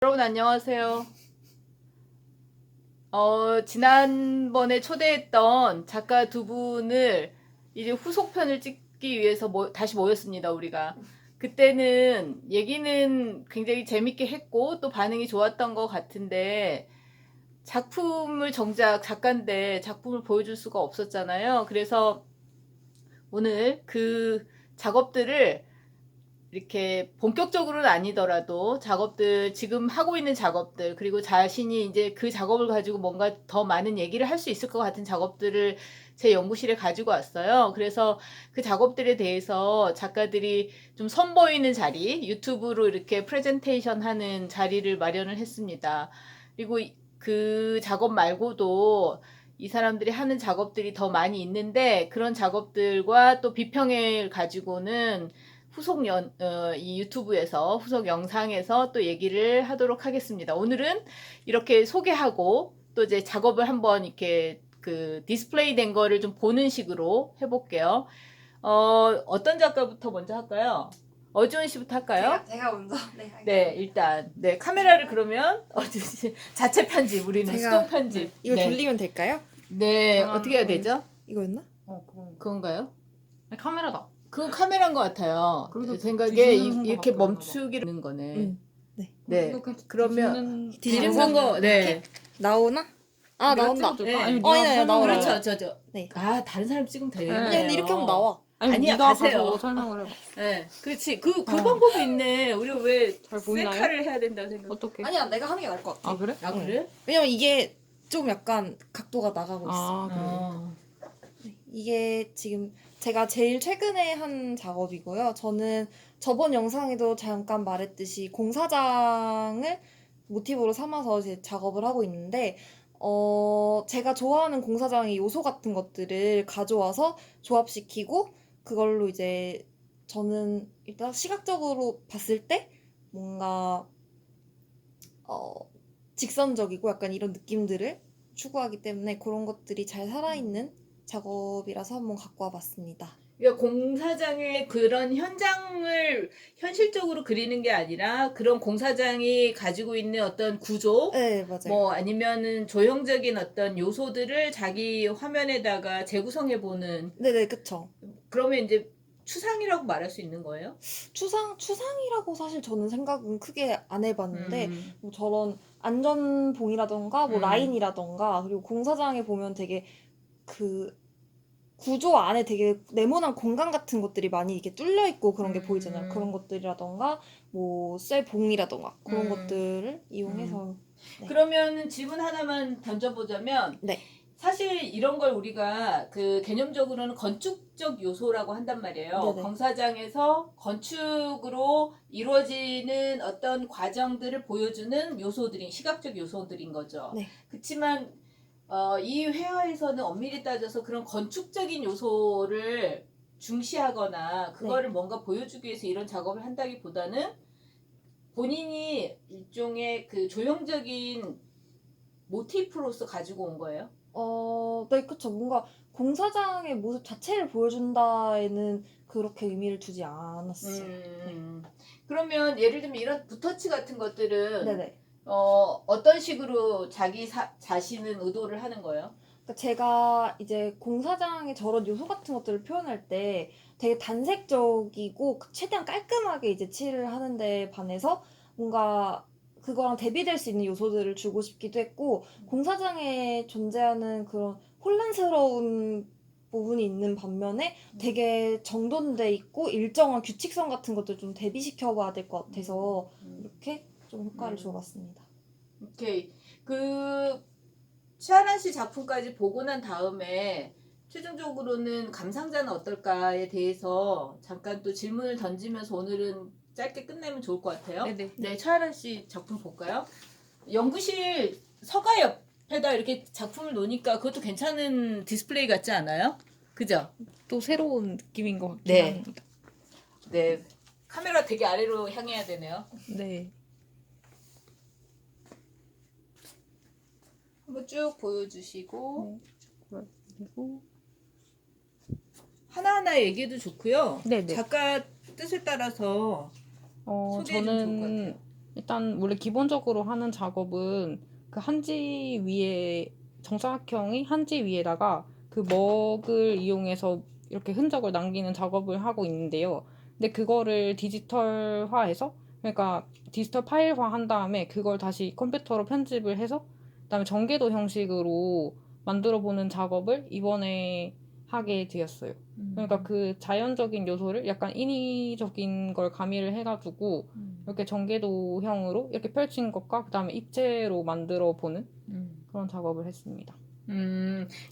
여러분 안녕하세요. 지난번에 초대했던 작가 두 분을 이제 후속편을 찍기 위해서 다시 모였습니다, 우리가. 그때는 얘기는 굉장히 재밌게 했고 또 반응이 좋았던 것 같은데 작품을 정작 작가인데 작품을 보여줄 수가 없었잖아요. 그래서 오늘 그 작업들을 이렇게 본격적으로는 아니더라도 작업들, 지금 하고 있는 작업들, 그리고 자신이 이제 그 작업을 가지고 뭔가 더 많은 얘기를 할 수 있을 것 같은 작업들을 제 연구실에 가지고 왔어요. 그래서 그 작업들에 대해서 작가들이 좀 선보이는 자리, 유튜브로 이렇게 프레젠테이션 하는 자리를 마련을 했습니다. 그리고 그 작업 말고도 이 사람들이 하는 작업들이 더 많이 있는데 그런 작업들과 또 비평을 가지고는 이 유튜브에서 후속 영상에서 또 얘기를 하도록 하겠습니다. 오늘은 이렇게 소개하고 또 이제 작업을 한번 이렇게 그 디스플레이 된 거를 좀 보는 식으로 해볼게요. 어떤 작가부터 먼저 할까요? 어주은 씨부터 할까요? 제가 먼저. 네, 알겠습니다. 네, 일단 카메라를 그러면 어주은 씨 자체 편집, 우리는 수동 편집. 이거 네. 돌리면 될까요? 네, 어떻게 해야 되죠? 이거였나? 그건가요? 아니, 카메라다. 그건 카메라인 것 같아요. 그래도 제 생각에 뒤집는 이렇게 거 멈추기를 하는 거네. 네. 네. 그러면 뒤집는 거, 네. 나오나? 아, 나온다. 네. 아니, 네, 나와요. 그렇죠, 저. 네. 아, 다른 사람 찍으면 돼요. 네. 근데 이렇게 하면 나와. 아니, 아니야, 네가 가세요. 가서 설명을 해봐. 네, 그렇지. 그 방법이 있네. 우리가 왜 잘 보이나요? 셀카를 해야 된다고 생각? 어떻게? 아니야, 내가 하는 게 나을 것 같아. 아, 그래? 아, 그래? 왜냐면 이게 좀 약간 각도가 나가고 있어. 아, 그래. 어. 이게 지금 제가 제일 최근에 한 작업이고요. 저는 저번 영상에도 잠깐 말했듯이 공사장을 모티브로 삼아서 제 작업을 하고 있는데, 제가 좋아하는 공사장의 요소 같은 것들을 가져와서 조합시키고, 그걸로 이제 저는 일단 시각적으로 봤을 때 뭔가, 직선적이고 약간 이런 느낌들을 추구하기 때문에 그런 것들이 잘 살아있는 작업이라서 한번 갖고 와봤습니다. 그러니까 공사장의 그런 현장을 현실적으로 그리는 게 아니라 그런 공사장이 가지고 있는 어떤 구조, 네, 맞아요. 뭐 아니면은 조형적인 어떤 요소들을 자기 화면에다가 재구성해 보는, 네네, 그쵸. 그러면 이제 추상이라고 말할 수 있는 거예요? 추상이라고 사실 저는 생각은 크게 안 해봤는데, 음. 뭐 저런 안전봉이라던가, 뭐 라인이라던가, 그리고 공사장에 보면 되게 그 구조 안에 되게 네모난 공간 같은 것들이 많이 이렇게 뚫려 있고 그런 게 보이잖아요. 그런 것들이라던가, 뭐 쇠봉이라던가 그런 것들을 이용해서. 네. 그러면 질문 하나만 던져보자면, 네. 사실 이런 걸 우리가 그 개념적으로는 건축적 요소라고 한단 말이에요. 네네. 공사장에서 건축으로 이루어지는 어떤 과정들을 보여주는 요소들인, 시각적 요소들인 거죠. 네. 그렇지만 이 회화에서는 엄밀히 따져서 그런 건축적인 요소를 중시하거나 그거를 뭔가 보여주기 위해서 이런 작업을 한다기보다는 본인이 일종의 그 조형적인 모티프로서 가지고 온 거예요. 네, 그쵸. 뭔가 공사장의 모습 자체를 보여준다에는 그렇게 의미를 두지 않았어요. 그러면 예를 들면 이런 붓터치 같은 것들은 네네. 어떤 식으로 자기 자신은 의도를 하는 거예요? 그러니까 제가 이제 공사장의 저런 요소 같은 것들을 표현할 때 되게 단색적이고 최대한 깔끔하게 이제 칠을 하는데 반해서 뭔가 그거랑 대비될 수 있는 요소들을 주고 싶기도 했고, 공사장에 존재하는 그런 혼란스러운 부분이 있는 반면에 되게 정돈돼 있고 일정한 규칙성 같은 것들 좀 대비시켜 봐야 될 것 같아서 이렇게 좀 효과를 줘봤습니다. 오케이. 그 최하란 씨 작품까지 보고 난 다음에 최종적으로는 감상자는 어떨까에 대해서 잠깐 또 질문을 던지면서 오늘은 짧게 끝내면 좋을 것 같아요. 네네. 네, 최하란 씨 작품 볼까요? 연구실 서가 옆에다 이렇게 작품을 놓으니까 그것도 괜찮은 디스플레이 같지 않아요? 그죠? 또 새로운 느낌인 것 같긴 네. 합니다. 네. 카메라 되게 아래로 향해야 되네요. 네. 한번 쭉 보여주시고 그리고 하나하나 얘기해도 좋고요. 네네. 작가 뜻에 따라서 소개해 주면 좋을 것 저는 같아요. 일단 원래 기본적으로 하는 작업은 그 한지 위에 정사각형이 한지 위에다가 그 먹을 이용해서 이렇게 흔적을 남기는 작업을 하고 있는데요. 근데 그거를 디지털화해서 그러니까 디지털 파일화 한 다음에 그걸 다시 컴퓨터로 편집을 해서 그다음에 전개도 형식으로 만들어 보는 작업을 이번에 하게 되었어요. 그러니까 그 자연적인 요소를 약간 인위적인 걸 가미를 해가지고 이렇게 전개도형으로 이렇게 펼친 것과 그다음에 입체로 만들어 보는 그런 작업을 했습니다.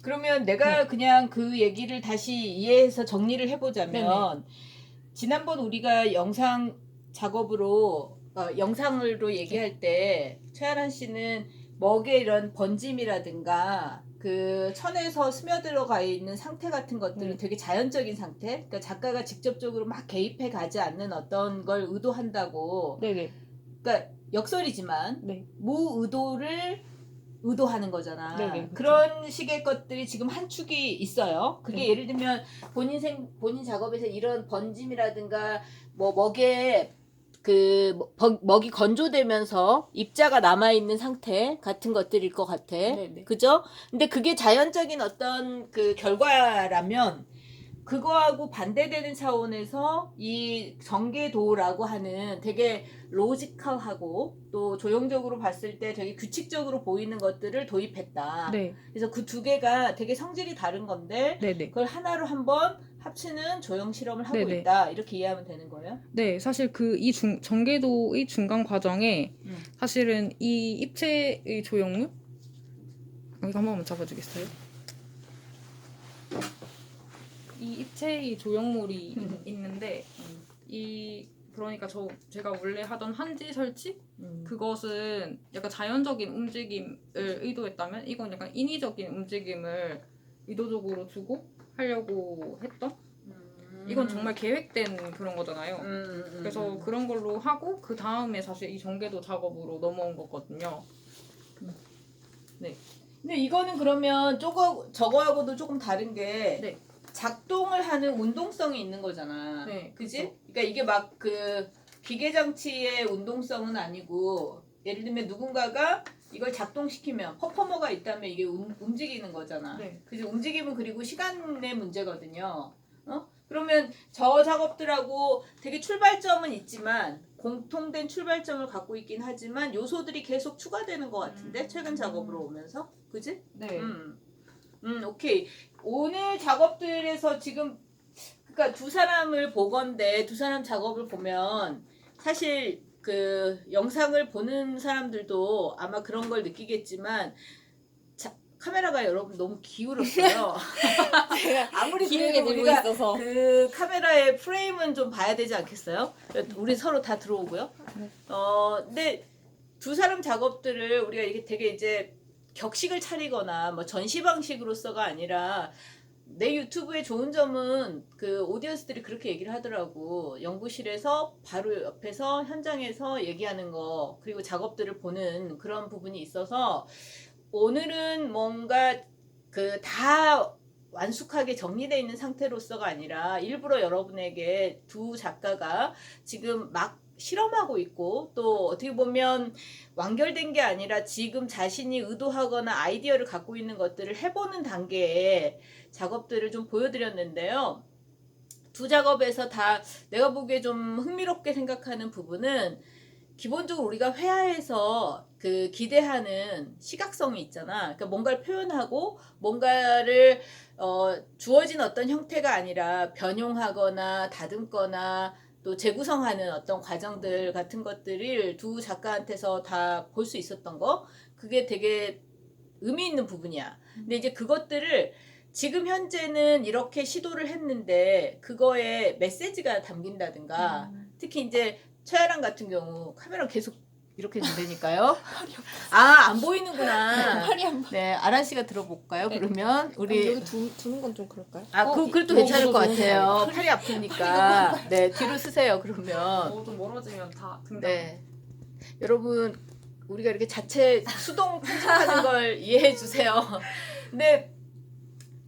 그러면 내가 네. 그냥 그 얘기를 다시 이해해서 정리를 해보자면, 지난번 우리가 영상 작업으로, 영상으로 얘기할 때, 최아란 씨는 먹의 이런 번짐이라든가, 그 천에서 스며들어가 있는 상태 같은 것들은 네. 되게 자연적인 상태? 그러니까 작가가 직접적으로 막 개입해 가지 않는 어떤 걸 의도한다고. 네네. 그러니까 역설이지만, 네. 무의도를 의도하는 거잖아. 네네, 그쵸. 그런 식의 것들이 지금 한 축이 있어요. 그게 네. 예를 들면 본인 작업에서 이런 번짐이라든가 뭐 먹에 그 먹이 건조되면서 입자가 남아 있는 상태 같은 것들일 것 같아. 네네. 그죠? 근데 그게 자연적인 어떤 그 결과라면 그거하고 반대되는 차원에서 이 전개도라고 하는 되게 로지컬하고 또 조형적으로 봤을 때 되게 규칙적으로 보이는 것들을 도입했다. 네. 그래서 그 두 개가 되게 성질이 다른 건데 네네. 그걸 하나로 한번 합치는 조형 실험을 하고 네네. 있다. 이렇게 이해하면 되는 거예요? 네, 사실 그 이 전개도의 중간 과정에 사실은 이 입체의 조형물 이거 한 번만 잡아주겠어요? 이 입체의 조형물이 있는데 이 그러니까 제가 원래 하던 한지 설치 그것은 약간 자연적인 움직임을 의도했다면 이건 약간 인위적인 움직임을 의도적으로 주고 하려고 했던 이건 정말 계획된 그런 거잖아요. 그래서 그런 걸로 하고 그 다음에 사실 이 전개도 작업으로 넘어온 거거든요. 네. 근데 이거는 그러면 저거하고도 조금 다른 게 네. 작동을 하는 운동성이 있는 거잖아. 네, 그지? 그쵸. 그러니까 이게 막 그 기계 장치의 운동성은 아니고 예를 들면 누군가가 이걸 작동시키면 퍼포머가 있다면 이게 움직이는 거잖아. 네. 그지? 움직임은 그리고 시간의 문제거든요. 그러면 저 작업들하고 되게 출발점은 있지만 공통된 출발점을 갖고 있긴 하지만 요소들이 계속 추가되는 것 같은데 최근 작업으로 오면서 그지? 네. 오케이. 오늘 작업들에서 지금 그러니까 두 사람을 보건대 두 사람 작업을 보면 사실 그 영상을 보는 사람들도 아마 그런 걸 느끼겠지만 카메라가 여러분 너무 기울었어요. 제가 아무리 기울게 그래도 들고 우리가 있어서. 그 카메라의 프레임은 좀 봐야 되지 않겠어요? 우리 서로 다 들어오고요. 네. 근데 두 사람 작업들을 우리가 이게 되게 이제 격식을 차리거나 뭐 전시 방식으로서가 아니라 내 유튜브의 좋은 점은 그 오디언스들이 그렇게 얘기를 하더라고. 연구실에서 바로 옆에서 현장에서 얘기하는 거 그리고 작업들을 보는 그런 부분이 있어서 오늘은 뭔가 그 다 완숙하게 정리되어 있는 상태로서가 아니라 일부러 여러분에게 두 작가가 지금 막 실험하고 있고 또 어떻게 보면 완결된 게 아니라 지금 자신이 의도하거나 아이디어를 갖고 있는 것들을 해보는 단계의 작업들을 좀 보여드렸는데요. 두 작업에서 다 내가 보기에 좀 흥미롭게 생각하는 부분은 기본적으로 우리가 회화에서 그 기대하는 시각성이 있잖아. 그러니까 뭔가를 표현하고 뭔가를 주어진 어떤 형태가 아니라 변용하거나 다듬거나 또 재구성하는 어떤 과정들 같은 것들을 두 작가한테서 다 볼 수 있었던 거. 그게 되게 의미 있는 부분이야. 근데 이제 그것들을 지금 현재는 이렇게 시도를 했는데 그거에 메시지가 담긴다든가 특히 이제 최아랑 같은 경우 카메라 계속 이렇게 된다니까요. 안 보이는구나. 팔이 안 보여. 네, 아란 씨가 들어볼까요? 그러면 우리 여기 두는 건 좀 그럴까요? 그것도 이거 괜찮을 것 너무 같아요. 팔이 아프니까. 네, 뒤로 쓰세요. 그러면. 좀 멀어지면 다 등장. 네. 여러분 우리가 이렇게 자체 수동 편집하는 걸 이해해 주세요. 근데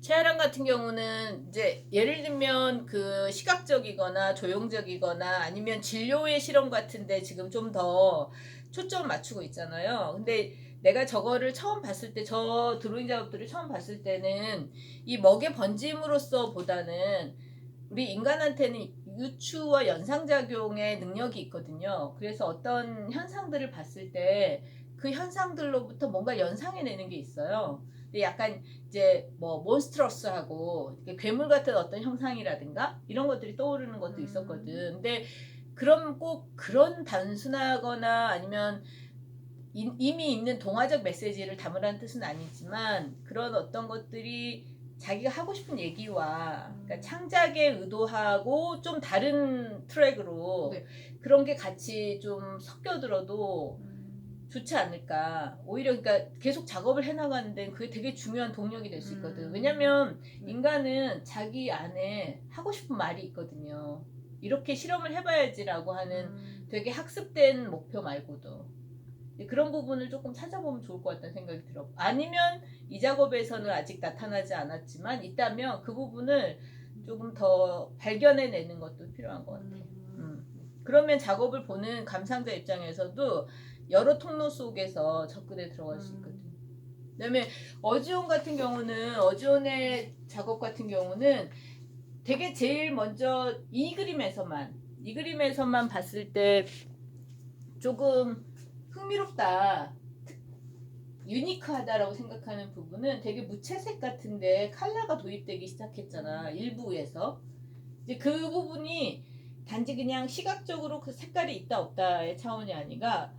최아랑 같은 경우는 이제 예를 들면 그 시각적이거나 조형적이거나 아니면 진료의 실험 같은데 지금 좀 더 초점 맞추고 있잖아요. 근데 내가 저거를 처음 봤을 때, 저 드로잉 작업들을 처음 봤을 때는 이 먹의 번짐으로써 보다는 우리 인간한테는 유추와 연상작용의 능력이 있거든요. 그래서 어떤 현상들을 봤을 때 그 현상들로부터 뭔가 연상해내는 게 있어요. 근데 약간 이제 뭐 몬스트러스하고 괴물 같은 어떤 형상이라든가 이런 것들이 떠오르는 것도 있었거든. 근데 그럼 꼭 그런 단순하거나 아니면 이미 있는 동화적 메시지를 담으라는 뜻은 아니지만 그런 어떤 것들이 자기가 하고 싶은 얘기와 그러니까 창작의 의도하고 좀 다른 트랙으로 네. 그런 게 같이 좀 섞여들어도 좋지 않을까. 오히려 그러니까 계속 작업을 해나가는 데는 그게 되게 중요한 동력이 될 수 있거든. 왜냐면 인간은 자기 안에 하고 싶은 말이 있거든요. 이렇게 실험을 해봐야지라고 하는 되게 학습된 목표 말고도 그런 부분을 조금 찾아보면 좋을 것 같다는 생각이 들어. 아니면 이 작업에서는 아직 나타나지 않았지만 있다면 그 부분을 조금 더 발견해내는 것도 필요한 것 같아. 그러면 작업을 보는 감상자 입장에서도 여러 통로 속에서 접근해 들어갈 수 있거든. 그다음에 어지온 같은 경우는 어지온의 작업 같은 경우는 되게 제일 먼저 이 그림에서만 봤을 때 조금 흥미롭다, 유니크하다라고 생각하는 부분은 되게 무채색 같은데 컬러가 도입되기 시작했잖아, 일부에서. 이제 그 부분이 단지 그냥 시각적으로 그 색깔이 있다 없다의 차원이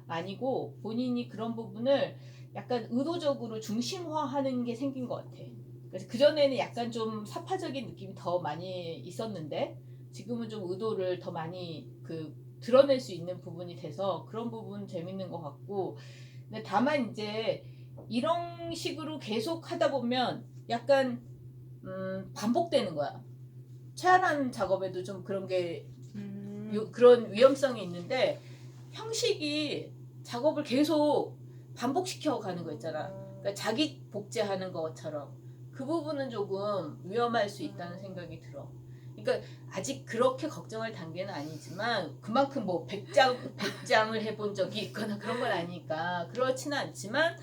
아니고 본인이 그런 부분을 약간 의도적으로 중심화하는 게 생긴 것 같아. 그래서 그전에는 약간 좀 사파적인 느낌이 더 많이 있었는데 지금은 좀 의도를 더 많이 드러낼 수 있는 부분이 돼서 그런 부분 재밌는 것 같고, 근데 다만 이제 이런 식으로 계속 하다 보면 약간 반복되는 거야. 최하란 작업에도 좀 그런 게 그런 위험성이 있는데 형식이 작업을 계속 반복시켜 가는 거 있잖아. 그러니까 자기 복제하는 것처럼 그 부분은 조금 위험할 수 있다는 생각이 들어. 그러니까 아직 그렇게 걱정할 단계는 아니지만 그만큼 뭐 100장을 해본 적이 있거나 그런 건 아니니까 그렇지는 않지만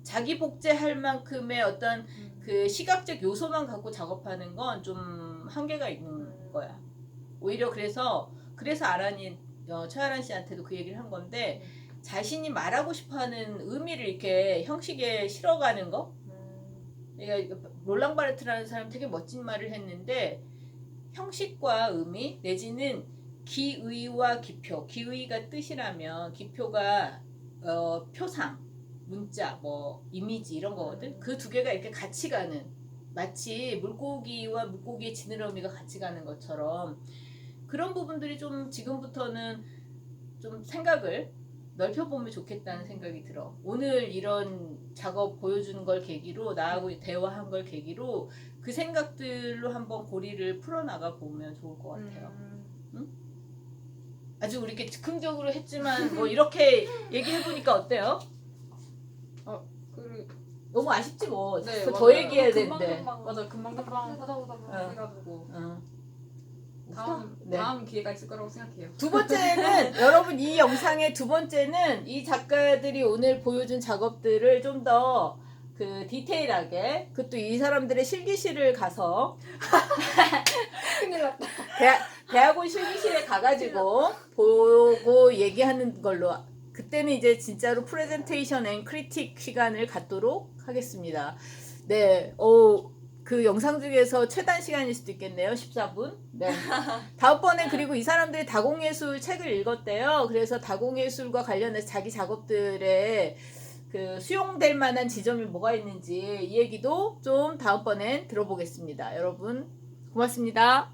자기 복제할 만큼의 어떤 그 시각적 요소만 갖고 작업하는 건 좀 한계가 있는 거야. 오히려 그래서 최아란 씨한테도 그 얘기를 한 건데 자신이 말하고 싶어하는 의미를 이렇게 형식에 실어가는 거. 그러니까 롤랑 바르트라는 사람 되게 멋진 말을 했는데 형식과 의미 내지는 기의와 기표, 기의가 뜻이라면 기표가 표상, 문자, 뭐 이미지 이런 거거든. 그 두 개가 이렇게 같이 가는, 마치 물고기와 물고기의 지느러미가 같이 가는 것처럼 그런 부분들이 좀 지금부터는 좀 생각을 넓혀보면 좋겠다는 생각이 들어. 오늘 이런 작업 보여주는 걸 계기로 나하고 대화한 걸 계기로 그 생각들로 한번 고리를 풀어나가 보면 좋을 것 같아요. 응? 아주 우리 이렇게 즉흥적으로 했지만 뭐 이렇게 얘기해보니까 어때요? 너무 아쉽지 뭐. 네, 더 맞아요. 얘기해야 되는데. 맞아, 금방금방 해가지고 다음 기회가 있을 거라고 생각해요. 두 번째는 여러분 이 영상의 두 번째는 이 작가들이 오늘 보여준 작업들을 좀 더 디테일하게, 그것도 이 사람들의 실기실을 가서 큰일 났다. 대학원 실기실에 가가지고 보고 얘기하는 걸로, 그때는 이제 진짜로 프레젠테이션 앤 크리틱 시간을 갖도록 하겠습니다. 네, 그 영상 중에서 최단 시간일 수도 있겠네요. 14분. 네. 다음번에 그리고 이 사람들이 다공예술 책을 읽었대요. 그래서 다공예술과 관련해서 자기 작업들에 수용될 만한 지점이 뭐가 있는지 이 얘기도 좀 다음번엔 들어보겠습니다. 여러분 고맙습니다.